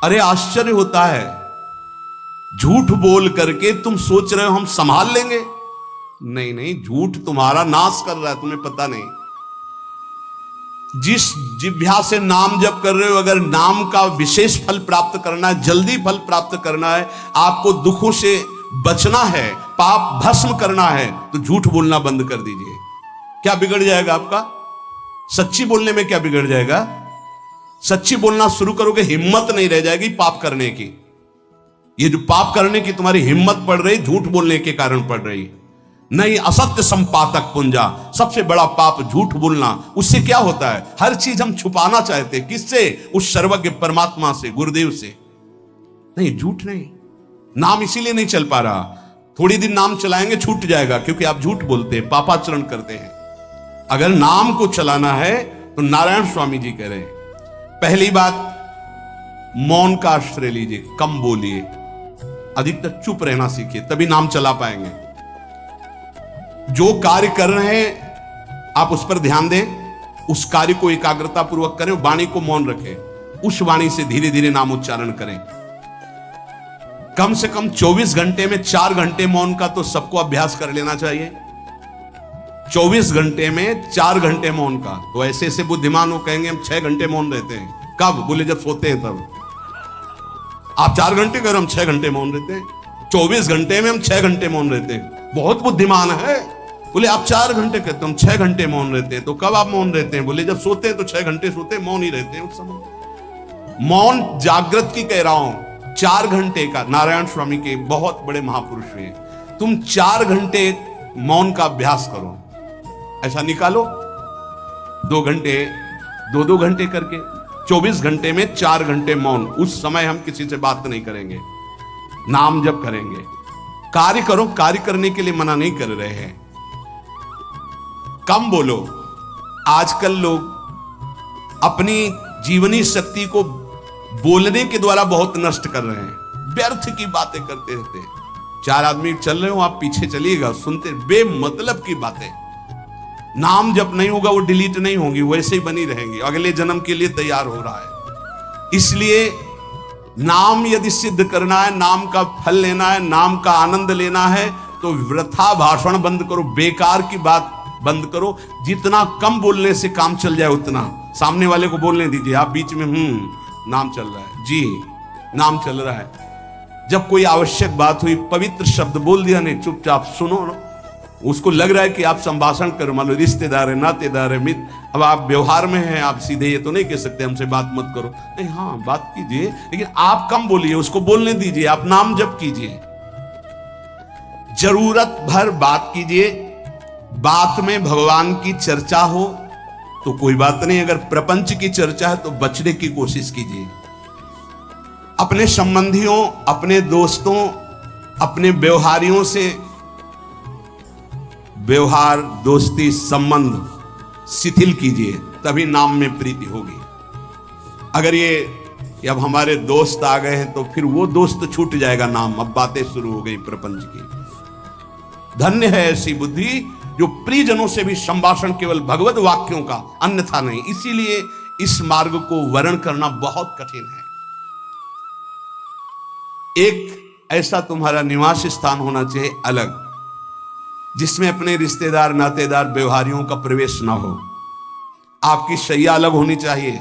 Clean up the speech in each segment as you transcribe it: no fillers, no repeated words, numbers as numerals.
अरे आश्चर्य होता है, झूठ बोल करके तुम सोच रहे हो हम संभाल लेंगे। नहीं नहीं, झूठ तुम्हारा नाश कर रहा है, तुम्हें पता नहीं। जिस जिह्वा से नाम जप कर रहे हो, अगर नाम का विशेष फल प्राप्त करना है, जल्दी फल प्राप्त करना है, आपको दुखों से बचना है, पाप भस्म करना है, तो झूठ बोलना बंद कर दीजिए। क्या बिगड़ जाएगा आपका? सच्ची बोलने में क्या बिगड़ जाएगा? सच्ची बोलना शुरू करोगे, हिम्मत नहीं रह जाएगी पाप करने की। ये जो पाप करने की तुम्हारी हिम्मत पड़ रही, झूठ बोलने के कारण पड़ रही। नहीं, असत्य संपातक पुंजा, सबसे बड़ा पाप झूठ बोलना। उससे क्या होता है? हर चीज हम छुपाना चाहते हैं। किससे? उस सर्वज्ञ परमात्मा से, गुरुदेव से। नहीं, झूठ नहीं। नाम इसीलिए नहीं चल पा रहा। थोड़ी दिन नाम चलाएंगे, छूट जाएगा, क्योंकि आप झूठ बोलते हैं, पापाचरण करते हैं। अगर नाम को चलाना है तो नारायण स्वामी जी कह रहे हैं, पहली बात मौन का आश्रय लीजिए, कम बोलिए, अधिकतर चुप रहना सीखिए, तभी नाम चला पाएंगे। जो कार्य कर रहे हैं आप उस पर ध्यान दें, उस कार्य को एकाग्रता पूर्वक करें, वाणी को मौन रखें, उस वाणी से धीरे धीरे नाम उच्चारण करें। कम से कम 24 घंटे में 4 घंटे मौन का तो सबको अभ्यास कर लेना चाहिए। 24 घंटे में 4 घंटे मौन का। तो ऐसे ऐसे बुद्धिमान हो कहेंगे हम 6 घंटे मौन रहते हैं। कब? बोले जब सोते हैं तब। आप 4 घंटे करो, हम 6 घंटे मौन रहते हैं। 24 घंटे में हम 6 घंटे मौन रहते हैं। बहुत बुद्धिमान है। बोले आप 4 घंटे कहते, हम 6 घंटे मौन रहते हैं। तो कब आप मौन रहते हैं? बोले जब सोते हैं तो 6 घंटे सोते हैं, मौन ही रहते हैं उस समय। मौन जागृत की कह रहा हूं, 4 घंटे का। नारायण स्वामी के बहुत बड़े महापुरुष हैं। तुम 4 घंटे मौन का अभ्यास करो, ऐसा निकालो 2 घंटे, 2-2 घंटे करके 24 घंटे में 4 घंटे मौन। उस समय हम किसी से बात नहीं करेंगे, नाम जप करेंगे। कार्य करो, कार्य करने के लिए मना नहीं कर रहे हैं। कम बोलो। आजकल लोग अपनी जीवनी शक्ति को बोलने के द्वारा बहुत नष्ट कर रहे हैं। व्यर्थ की बातें करते रहते हैं। 4 आदमी चल रहे हो, आप पीछे चलिएगा, सुनते, बेमतलब की बातें। नाम जप नहीं होगा, वो डिलीट नहीं होंगी, वैसे ही बनी रहेंगी। अगले जन्म के लिए तैयार हो रहा है। इसलिए नाम यदि सिद्ध करना है, नाम का फल लेना है, नाम का आनंद लेना है, तो वृथा भाषण बंद करो, बेकार की बात बंद करो। जितना कम बोलने से काम चल जाए उतना। सामने वाले को बोलने दीजिए, आप बीच में नाम चल रहा है जी, नाम चल रहा है। जब कोई आवश्यक बात हुई, पवित्र शब्द बोल दिया, नहीं चुपचाप सुनो। उसको लग रहा है कि आप संभाषण करो, मान लो रिश्तेदार है, नातेदार है, मित्र। अब आप व्यवहार में हैं, आप सीधे ये तो नहीं कह सकते हमसे बात मत करो। नहीं, हाँ बात कीजिए, लेकिन आप कम बोलिए, उसको बोलने दीजिए, आप नाम जप कीजिए। जरूरत भर बात कीजिए। बात में भगवान की चर्चा हो तो कोई बात नहीं, अगर प्रपंच की चर्चा है तो बचने की कोशिश कीजिए। अपने संबंधियों, अपने दोस्तों, अपने व्यवहारियों से व्यवहार, दोस्ती, संबंध शिथिल कीजिए, तभी नाम में प्रीति होगी। अगर ये अब हमारे दोस्त आ गए हैं तो फिर वो दोस्त छूट जाएगा नाम। अब बातें शुरू हो गई प्रपंच की। धन्य है ऐसी बुद्धि जो प्रियजनों से भी संभाषण केवल भगवत वाक्यों का, अन्यथा नहीं। इसीलिए इस मार्ग को वर्ण करना बहुत कठिन है। एक ऐसा तुम्हारा निवास स्थान होना चाहिए अलग, जिसमें अपने रिश्तेदार, नातेदार, व्यवहारियों का प्रवेश ना हो। आपकी शैया अलग होनी चाहिए।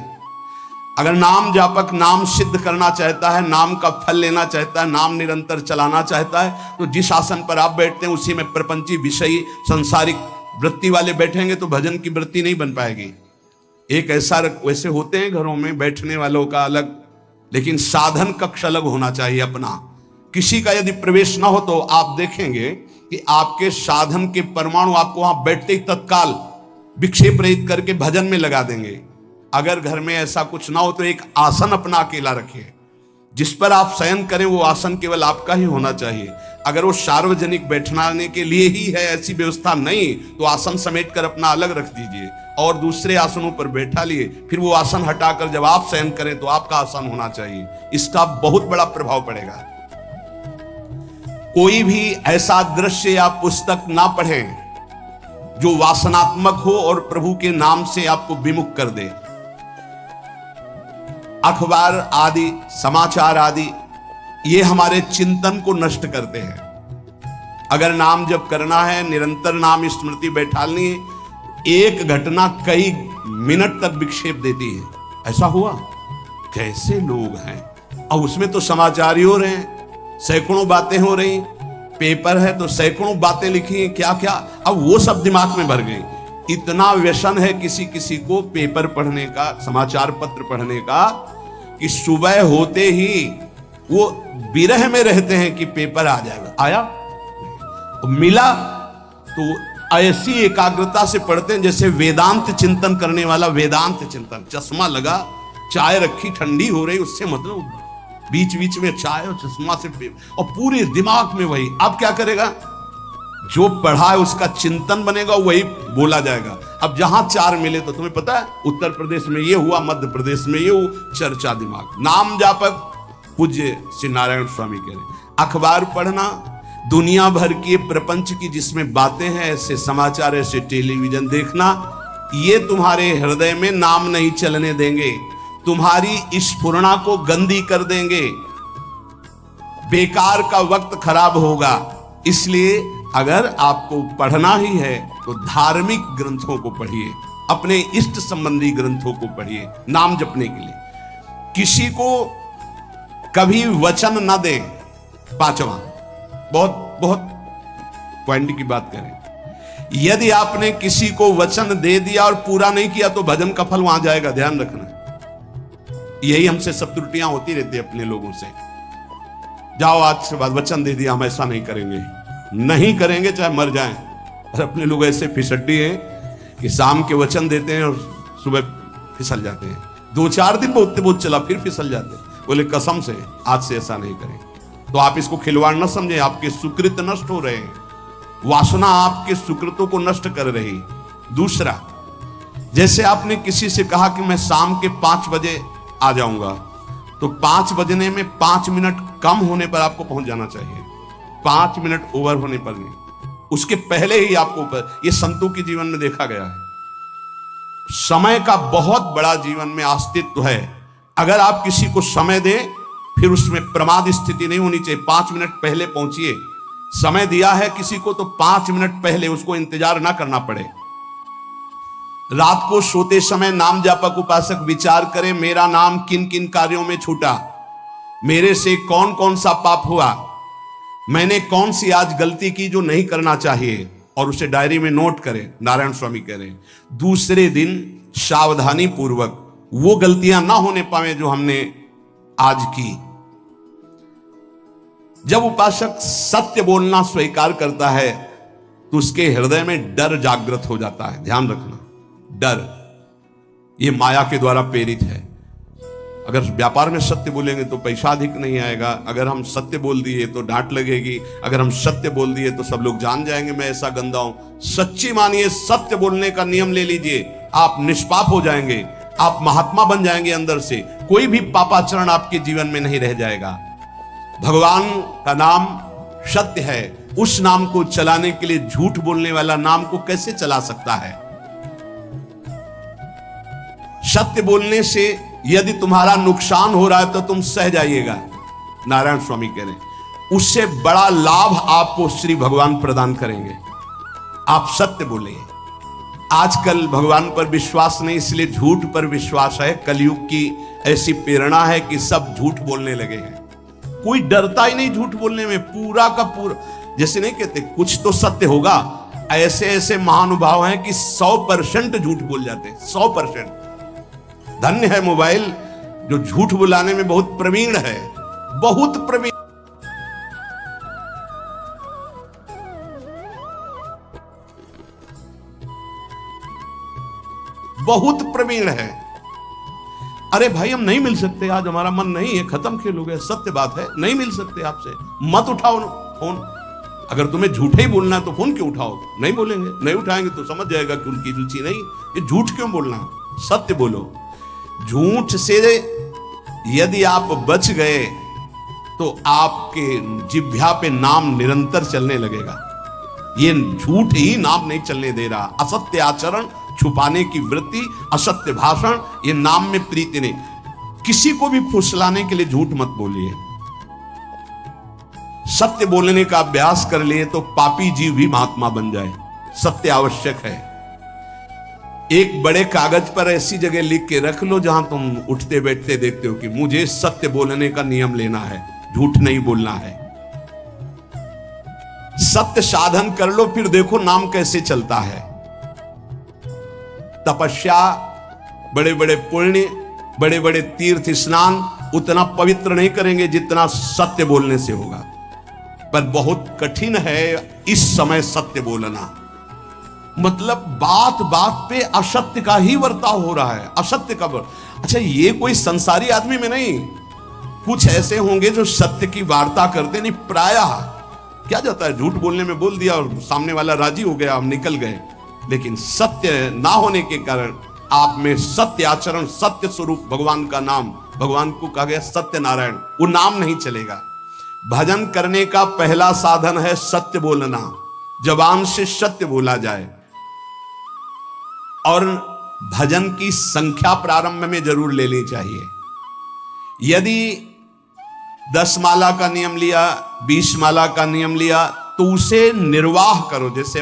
अगर नाम जापक नाम सिद्ध करना चाहता है, नाम का फल लेना चाहता है, नाम निरंतर चलाना चाहता है, तो जिस आसन पर आप बैठते हैं उसी में प्रपंची, विषयी, संसारिक वृत्ति वाले बैठेंगे तो भजन की वृत्ति नहीं बन पाएगी। एक ऐसा, वैसे होते हैं घरों में बैठने वालों का अलग, लेकिन साधन कक्ष अलग होना चाहिए अपना। किसी का यदि प्रवेश ना हो तो आप देखेंगे कि आपके साधन के परमाणु आपको वहां बैठते ही तत्काल विक्षेप रहित करके भजन में लगा देंगे। अगर घर में ऐसा कुछ ना हो तो एक आसन अपना अकेला रखिए, जिस पर आप शयन करें वो आसन केवल आपका ही होना चाहिए। अगर वो सार्वजनिक बैठने के लिए ही है, ऐसी व्यवस्था नहीं, तो आसन समेट कर अपना अलग रख दीजिए और दूसरे आसनों पर बैठा लिए। फिर वो आसन हटाकर जब आप शयन करें तो आपका आसन होना चाहिए। इसका बहुत बड़ा प्रभाव पड़ेगा। कोई भी ऐसा दृश्य या पुस्तक ना पढ़ें जो वासनात्मक हो और प्रभु के नाम से आपको विमुख कर दे। अखबार आदि, समाचार आदि, ये हमारे चिंतन को नष्ट करते हैं। अगर नाम जप करना है, निरंतर नाम स्मृति बैठालनी है, एक घटना कई मिनट तक विक्षेप देती है। ऐसा हुआ, कैसे लोग हैं, और उसमें तो समाचार ही हो रहे हैं, सैकड़ों बातें हो रही, पेपर है तो सैकड़ों बातें लिखी हैं, क्या क्या, अब वो सब दिमाग में भर गई। इतना व्यसन है किसी किसी को पेपर पढ़ने का, समाचार पत्र पढ़ने का, कि सुबह होते ही वो विरह में रहते हैं कि पेपर आ जाएगा। आया, मिला तो ऐसी एकाग्रता से पढ़ते हैं जैसे वेदांत चिंतन करने वाला वेदांत चिंतन। चश्मा लगा, चाय रखी, ठंडी हो रही, उससे मतलब बीच बीच में चाय और चश्मा से और पूरे दिमाग में वही। अब क्या करेगा, जो पढ़ा है उसका चिंतन बनेगा, वही बोला जाएगा। अब जहां चार मिले तो तुम्हें पता है, उत्तर प्रदेश में ये हुआ, मध्य प्रदेश में ये हुआ, चर्चा दिमाग। नाम जापक पूज्य श्री नारायण स्वामी कह रहे, अखबार पढ़ना, दुनिया भर के प्रपंच की जिसमें बातें हैं, ऐसे समाचार, ऐसे टेलीविजन देखना, ये तुम्हारे हृदय में नाम नहीं चलने देंगे, तुम्हारी स्फुरणा को गंदी कर देंगे, बेकार का वक्त खराब होगा। इसलिए अगर आपको पढ़ना ही है तो धार्मिक ग्रंथों को पढ़िए, अपने इष्ट संबंधी ग्रंथों को पढ़िए नाम जपने के लिए। किसी को कभी वचन न दें। पांचवा, बहुत बहुत पॉइंट की बात करें, यदि आपने किसी को वचन दे दिया और पूरा नहीं किया तो भजन का फल वहां जाएगा, ध्यान रखना। यही हमसे सब त्रुटियां होती रहती है अपने लोगों से। जाओ आज से बाद वचन दे दिया, हम ऐसा नहीं करेंगे, नहीं करेंगे चाहे मर जाएं। और अपने लोग ऐसे फिसड्डी हैं कि शाम के वचन देते हैं और सुबह फिसल जाते हैं, 2-4 दिन बहुत चला फिर फिसल जाते हैं। बोले कसम से आज से ऐसा नहीं करें। तो आप इसको खिलवाड़ न समझे, आपके सुकृत नष्ट हो रहे हैं, वासना आपके सुकृतों को नष्ट कर रही। दूसरा, जैसे आपने किसी से कहा कि मैं शाम के 5 बजे आ जाऊंगा, तो 5 बजने में 5 मिनट कम होने पर आपको पहुंच जाना चाहिए, 5 मिनट ओवर होने पर नहीं, उसके पहले ही आपको ऊपर। ये संतों के जीवन में देखा गया है। समय का बहुत बड़ा जीवन में अस्तित्व है। अगर आप किसी को समय दें, फिर उसमें प्रमाद स्थिति नहीं होनी चाहिए। 5 मिनट पहले पहुंचिए। समय दिया है किसी को तो 5 मिनट पहले, उसको इंतजार ना करना पड़े। रात को सोते समय नाम जापक उपासक विचार करें, मेरा नाम किन किन कार्यों में छूटा, मेरे से कौन कौन सा पाप हुआ, मैंने कौन सी आज गलती की जो नहीं करना चाहिए, और उसे डायरी में नोट करें। नारायण स्वामी कह रहे हैं, दूसरे दिन सावधानी पूर्वक वो गलतियां ना होने पाए जो हमने आज की। जब उपासक सत्य बोलना स्वीकार करता है तो उसके हृदय में डर जागृत हो जाता है। ध्यान रखना, डर ये माया के द्वारा प्रेरित है। अगर व्यापार में सत्य बोलेंगे तो पैसा अधिक नहीं आएगा, अगर हम सत्य बोल दिए तो डांट लगेगी, अगर हम सत्य बोल दिए तो सब लोग जान जाएंगे मैं ऐसा गंदा हूं। सच्ची मानिए, सत्य बोलने का नियम ले लीजिए, आप निष्पाप हो जाएंगे, आप महात्मा बन जाएंगे अंदर से, कोई भी पापाचरण आपके जीवन में नहीं रह जाएगा। भगवान का नाम सत्य है, उस नाम को चलाने के लिए झूठ बोलने वाला नाम को कैसे चला सकता है। सत्य बोलने से यदि तुम्हारा नुकसान हो रहा है तो तुम सह जाइएगा। नारायण स्वामी कह रहे हैं, उससे बड़ा लाभ आपको श्री भगवान प्रदान करेंगे। आप सत्य बोलिए। आजकल भगवान पर विश्वास नहीं, इसलिए झूठ पर विश्वास है। कलयुग की ऐसी प्रेरणा है कि सब झूठ बोलने लगे हैं, कोई डरता ही नहीं झूठ बोलने में, पूरा का पूरा। जैसे नहीं कहते कुछ तो सत्य होगा, ऐसे ऐसे महानुभाव हैं कि 100% झूठ बोल जाते हैं, 100%। धन्य है मोबाइल जो झूठ बुलाने में बहुत प्रवीण है, बहुत प्रवीण। बहुत प्रवीण है। अरे भाई हम नहीं मिल सकते, आज हमारा मन नहीं है, खत्म खेल हो गया, सत्य बात है, नहीं मिल सकते आपसे, मत उठाओ फोन। अगर तुम्हें झूठे ही बोलना है तो फोन क्यों उठाओ? नहीं बोलेंगे, नहीं उठाएंगे तो समझ जाएगा कि उनकी रुचि नहीं। ये झूठ क्यों बोलना, सत्य बोलो। झूठ से यदि आप बच गए तो आपके जिह्वा पे नाम निरंतर चलने लगेगा। ये झूठ ही नाम नहीं चलने दे रहा। असत्य आचरण, छुपाने की वृत्ति, असत्य भाषण, ये नाम में प्रीति नहीं। किसी को भी फुसलाने के लिए झूठ मत बोलिए। सत्य बोलने का अभ्यास कर लिए तो पापी जीव भी महात्मा बन जाए। सत्य आवश्यक है। एक बड़े कागज पर ऐसी जगह लिख के रख लो जहां तुम उठते बैठते देखते हो कि मुझे सत्य बोलने का नियम लेना है, झूठ नहीं बोलना है। सत्य साधन कर लो, फिर देखो नाम कैसे चलता है। तपस्या, बड़े बड़े पुण्य, बड़े बड़े तीर्थ स्नान उतना पवित्र नहीं करेंगे जितना सत्य बोलने से होगा। पर बहुत कठिन है इस समय सत्य बोलना। मतलब बात बात पे असत्य का ही वर्ताव हो रहा है, असत्य का अच्छा, ये कोई संसारी आदमी में नहीं, कुछ ऐसे होंगे जो सत्य की वार्ता करते नहीं। प्रायः क्या जाता है, झूठ बोलने में बोल दिया और सामने वाला राजी हो गया, हम निकल गए। लेकिन सत्य ना होने के कारण आप में सत्य आचरण, सत्य स्वरूप भगवान का नाम, भगवान को कहा गया सत्य नारायण, वो नाम नहीं चलेगा। भजन करने का पहला साधन है सत्य बोलना। जबान से सत्य बोला जाए। और भजन की संख्या प्रारंभ में जरूर लेनी चाहिए। यदि 10 माला का नियम लिया, 20 माला का नियम लिया, तो उसे निर्वाह करो। जैसे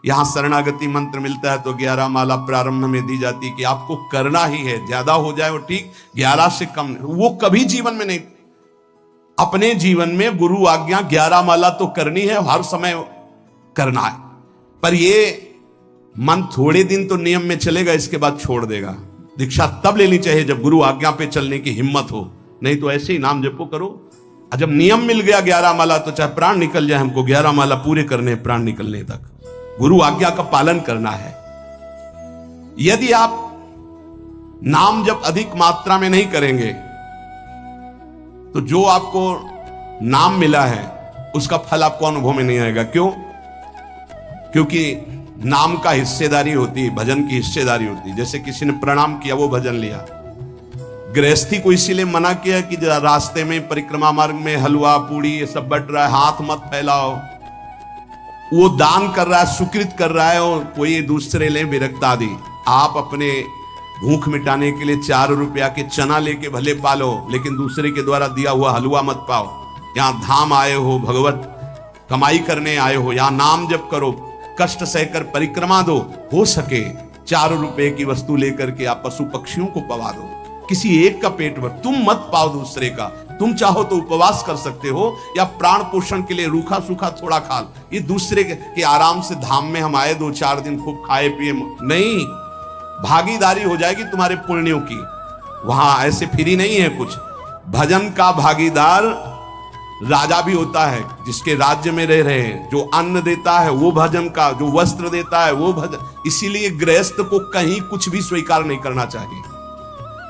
यहां शरणागति मंत्र मिलता है तो 11 माला प्रारंभ में दी जाती है कि आपको करना ही है, ज्यादा हो जाए वो ठीक, 11 से कम वो कभी जीवन में नहीं। अपने जीवन में गुरु आज्ञा 11 माला तो करनी है, हर समय करना है। पर ये मन थोड़े दिन तो नियम में चलेगा, इसके बाद छोड़ देगा। दीक्षा तब लेनी चाहिए जब गुरु आज्ञा पे चलने की हिम्मत हो, नहीं तो ऐसे ही नाम जपो करो। जब नियम मिल गया 11 माला तो चाहे प्राण निकल जाए, हमको 11 माला पूरे करने, प्राण निकलने तक गुरु आज्ञा का पालन करना है। यदि आप नाम जप अधिक मात्रा में नहीं करेंगे तो जो आपको नाम मिला है उसका फल आपको अनुभव में नहीं आएगा। क्यों? क्योंकि नाम का हिस्सेदारी होती है, भजन की हिस्सेदारी होती है। जैसे किसी ने प्रणाम किया, वो भजन लिया। गृहस्थी को इसीलिए मना किया कि रास्ते में परिक्रमा मार्ग में हलवा पूड़ी ये सब बट रहा है, हाथ मत फैलाओ। वो दान कर रहा है, सुकृत कर रहा है, और कोई दूसरे ले विरक्त आदि। आप अपने भूख मिटाने के लिए 4 रुपया के चना लेके भले पालो, लेकिन दूसरे के द्वारा दिया हुआ हलवा मत पाओ। यहां धाम आए हो, भगवत कमाई करने आए हो, यहां नाम जप करो, कष्ट सहकर परिक्रमा दो। हो सके 4 रुपए की वस्तु लेकर के आप पशु पक्षियों को पवा दो, किसी एक का पेट भर, तुम मत पाओ दूसरे का। तुम चाहो तो उपवास कर सकते हो या प्राण पोषण के लिए रूखा सूखा थोड़ा खा। ये दूसरे के आराम से धाम में हम आए 2-4 दिन खूब खाए पिए नहीं, भागीदारी हो जाएगी तुम्हारे पुण्यों की। वहां ऐसे फ्री नहीं है कुछ। भजन का भागीदार राजा भी होता है, जिसके राज्य में रह रहे हैं। जो अन्न देता है वो भजन का, जो वस्त्र देता है वो भजन। इसीलिए गृहस्थ को कहीं कुछ भी स्वीकार नहीं करना चाहिए।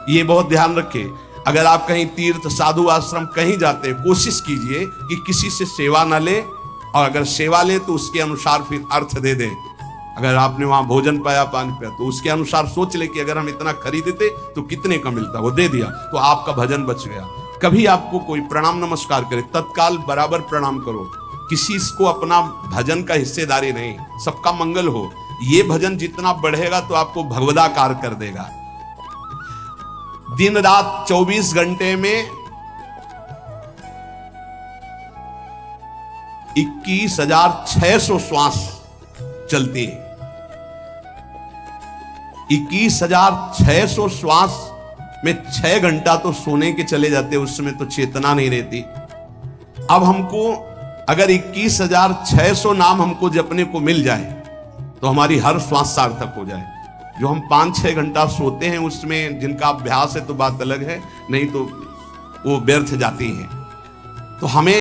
ये बहुत ध्यान रखिए। अगर आप कहीं तीर्थ साधु आश्रम कहीं जाते हैं, कोशिश कीजिए कि किसी से सेवा ना ले, और अगर सेवा ले तो उसके अनुसार फिर अर्थ दे दे। अगर आपने वहां भोजन पाया, पानी पाया, तो उसके अनुसार सोच ले कि अगर हम इतना खरीदते तो कितने का मिलता, वो दे दिया तो आपका भजन बच गया। कभी आपको कोई प्रणाम नमस्कार करे, तत्काल बराबर प्रणाम करो। किसी को अपना भजन का हिस्सेदारी नहीं, सबका मंगल हो। ये भजन जितना बढ़ेगा तो आपको भगवदाकार कर देगा। दिन रात 24 घंटे में 21,600 श्वास चलती है। 21,600 श्वास में 6 घंटा तो सोने के चले जाते, उस समय तो चेतना नहीं रहती। अब हमको अगर 21,600 नाम हमको जपने को मिल जाए तो हमारी हर श्वास सार्थक हो जाए। जो हम 5-6 घंटा सोते हैं उसमें जिनका अभ्यास है तो बात अलग है, नहीं तो वो व्यर्थ जाती है। तो हमें